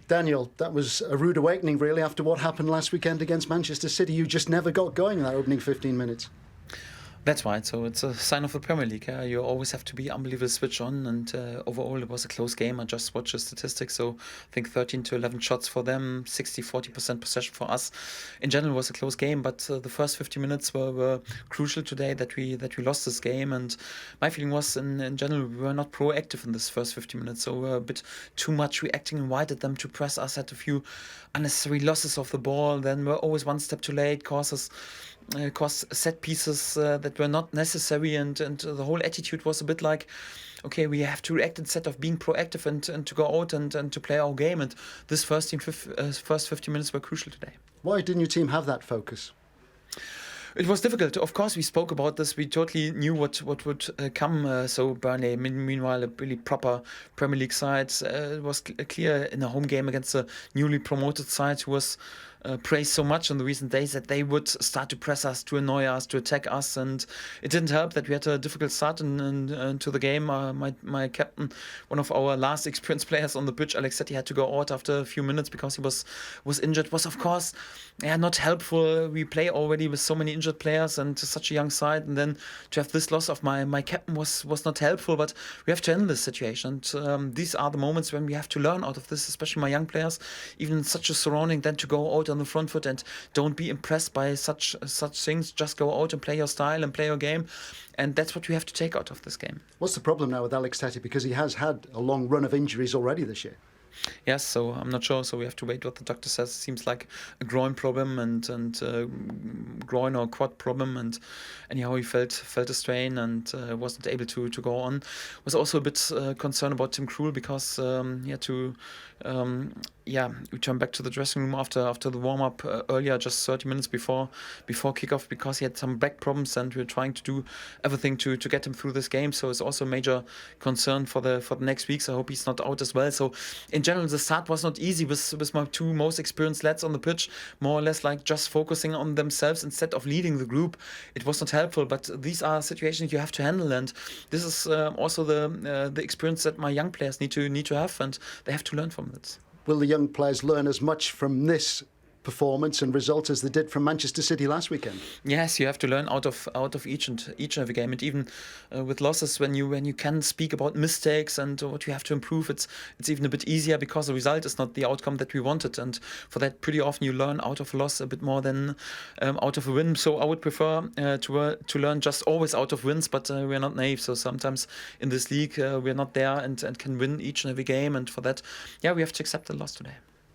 Daniel, that was a rude awakening, really, after what happened last weekend against Manchester City. You just never got going in that opening 15 minutes. That's right. So it's a sign of the Premier League. Yeah? You always have to be unbelievably switch on. And overall, it was a close game. I just watched the statistics. So I think 13 to 11 shots for them, 60-40% possession for us. In general, it was a close game. But the first 50 minutes were crucial today that we lost this game. And my feeling was, in general, we were not proactive in this first 50 minutes. So we were a bit too much reacting, invited them to press us, had a few unnecessary losses of the ball. Then we're always one step too late, caused set pieces that were not necessary, and the whole attitude was a bit like, okay, we have to react instead of being proactive and to go out and to play our game. And this first 50 minutes were crucial today. Why didn't your team have that focus? It was difficult. Of course, we spoke about this. We totally knew what would come. So Burnley, meanwhile, a really proper Premier League side. It was clear in a home game against a newly promoted side who was praised so much in the recent days that they would start to press us, to annoy us, to attack us. And it didn't help that we had a difficult start into the game. My captain, one of our last experienced players on the pitch, Alex, said he had to go out after a few minutes because he was injured. Was, of course, not helpful. We play already with so many injured players and such a young side, and then to have this loss of my captain was not helpful. But we have to handle this situation. And these are the moments when we have to learn out of this, especially my young players, even in such a surrounding, then to go out on the front foot and don't be impressed by such things. Just go out and play your style and play your game. And that's what we have to take out of this game. What's the problem now with Alex Tete? Because he has had a long run of injuries already this year. Yes, so I'm not sure. So we have to wait what the doctor says. It seems like a groin problem and groin or quad problem. And anyhow, he felt a strain and wasn't able to go on. Was also a bit concerned about Tim Krul because he had to return back to the dressing room after the warm up earlier, just 30 minutes before kickoff, because he had some back problems, and we're trying to do everything to get him through this game. So it's also a major concern for the next weeks. I hope he's not out as well. So in general, the start was not easy with my two most experienced lads on the pitch, more or less like just focusing on themselves instead of leading the group. It was not helpful, but these are situations you have to handle, and this is also the experience that my young players need to have, and they have to learn from it. Will the young players learn as much from this performance and result as they did from Manchester City last weekend? Yes, you have to learn out of each and every game, and even with losses, when you can speak about mistakes and what you have to improve, it's even a bit easier because the result is not the outcome that we wanted, and for that, pretty often you learn out of a loss a bit more than out of a win. So I would prefer to learn just always out of wins, but we're not naive. So sometimes in this league we're not there and can win each and every game, and for that, we have to accept the loss today.